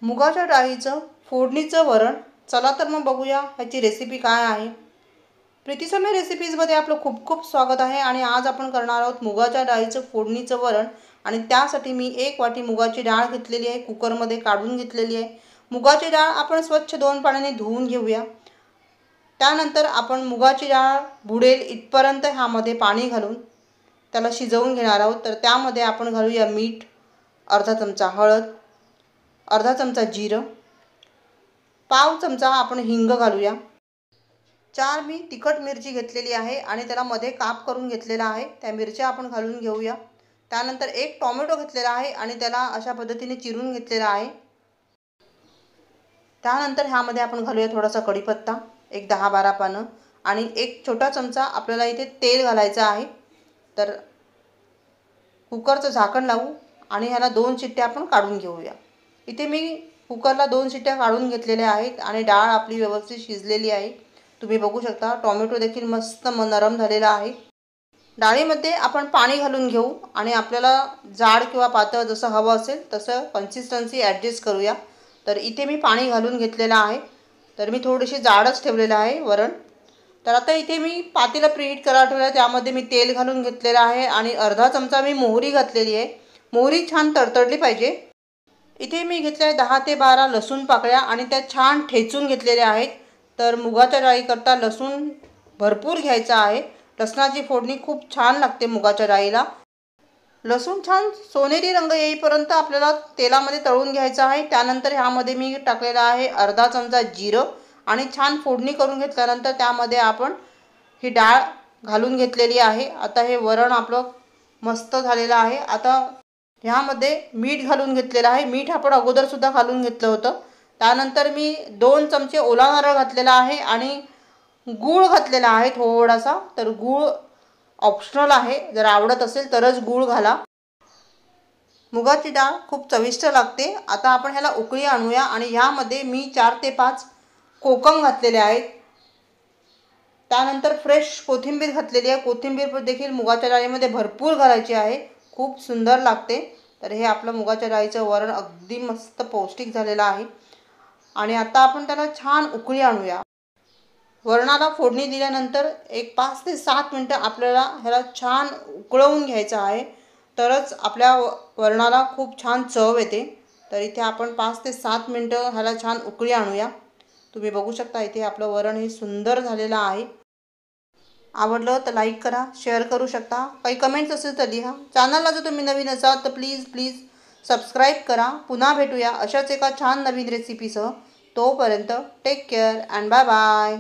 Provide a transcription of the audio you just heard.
मुगाच्या डाळीचं फोडणीचं वरण। चला तर मग बघूया ह्याची रेसिपी काय आहे। प्रीतीसमी रेसिपीजमध्ये आपलं खूप खूप स्वागत आहे। आणि आज आपण करणार आहोत मुगाच्या डाळीचं फोडणीचं वरण। आणि त्यासाठी मी 1 वाटी मुगाची डाळ घेतलेली आहे, कुकरमध्ये काढून घेतलेली आहे। मुगाची डाळ आपण स्वच्छ 2 पाण्याने धुवून घेऊया। त्यानंतर आपण मुगाची डाळ बुडेल इथपर्यंत ह्यामध्ये पाणी घालून त्याला शिजवून घेणार आहोत। तर त्यामध्ये आपण घालूया मीठ, अर्धा चमचा हळद, अर्धा चमचा जिरं, पाव चमचा आपण हिंग घालूया। 4 मी तिखट मिरची घेतलेली आहे आणि त्याला मध्ये काप करून घेतलेला आहे। त्या मिरच्या आपण घालून घेऊया। त्यानंतर 1 टोमॅटो घेतलेला आहे आणि त्याला अशा पद्धतीने चिरून घेतलेला आहे। त्यानंतर ह्यामध्ये आपण घालूया थोडासा कढीपत्ता, एक 10-12 पानं आणि 1 छोटा चमचा आपल्याला इथे तेल घालायचं आहे। तर कुकरचं झाकण लावू आणि ह्याला 2 शिट्ट्या आपण काढून घेऊया। इथे मी कुकरला 2 शिट्ट्या काढून घेतलेल्या आहेत आणि डाळ आपली व्यवस्थित शिजलेली आहे। तुम्ही बघू शकता टोमॅटो देखील मस्त नरम झालेला आहे। डाळीमध्ये आपण पाणी घालून घेऊ आणि आपल्याला जाड किंवा पातळ जसं हवं असेल तसं कन्सिस्टन्सी ॲडजस्ट करूया। तर इथे मी पाणी घालून घेतलेलं आहे। तर मी थोडीशी जाडच ठेवलेलं आहे वरण। तर आता इथे मी पातेलं प्रीहीट करायला ठेवलं आहे, त्यामध्ये मी तेल घालून घेतलेलं आहे आणि अर्धा चमचा मी मोहरी घातलेली आहे। मोहरी छान तडतडली पाहिजे। इथे मी घेतले आहे 10 ते 12 लसूण पाकळ्या आणि त्या छान ठेचून घेतलेल्या आहेत। तर मुगाच्या डाळीकरता लसूण भरपूर घ्यायचा आहे। लसणाची फोडणी खूप छान लागते मुगाच्या डाळीला। लसूण छान सोनेरी रंग येईपर्यंत आपल्याला तेलामध्ये तळून घ्यायचं आहे। त्यानंतर ह्यामध्ये मी टाकलेला आहे अर्धा चमचा जिरं आणि छान फोडणी करून घेतल्यानंतर त्यामध्ये आपण ही डाळ घालून घेतलेली आहे। आता हे वरण आपलं मस्त झालेलं आहे। आता ह्यामध्ये मीठ घालून घेतलेलं आहे। मीठ आपण अगोदरसुद्धा घालून घेतलं होतं। त्यानंतर मी 2 चमचे ओला नारळ घातलेला आहे आणि गूळ घातलेला आहे थोडासा। तर गूळ ऑप्शनल आहे, जर आवडत असेल तरच गूळ घाला। मुगाची डाळ खूप चविष्ट लागते। आता आपण ह्याला उकळी आणूया आणि ह्यामध्ये मी 4 ते 5 कोकम घातलेले आहेत। त्यानंतर फ्रेश कोथिंबीर घातलेली आहे। कोथिंबीर देखील मुगाच्या डाळीमध्ये भरपूर घालायची आहे, खूप सुंदर लागते। तर हे आपलं मुगाच्या डाळीचं वरण अगदी मस्त पौष्टिक झालेलं आहे। आणि आता आपण त्याला छान उकळी आणूया। वरणाला फोडणी दिल्यानंतर एक 5 ते 7 मिनटं आपल्याला ह्याला छान उकळवून घ्यायचं आहे, तरच आपल्या वरणाला खूप छान चव येते। तर इथे आपण 5 ते 7 मिनटं ह्याला छान उकळी आणूया। तुम्ही बघू शकता इथे आपलं वरण हे सुंदर झालेलं आहे। आवडलं तर लाईक करा, शेअर करू शकता, काही कमेंट्स असेल तर लिहा। चॅनलला जर तुम्ही नवीन असाल तर प्लीज सबस्क्राईब करा। पुन्हा भेटूया अशाच एका छान नवीन रेसिपीसह। तोपर्यंत take care and bye bye.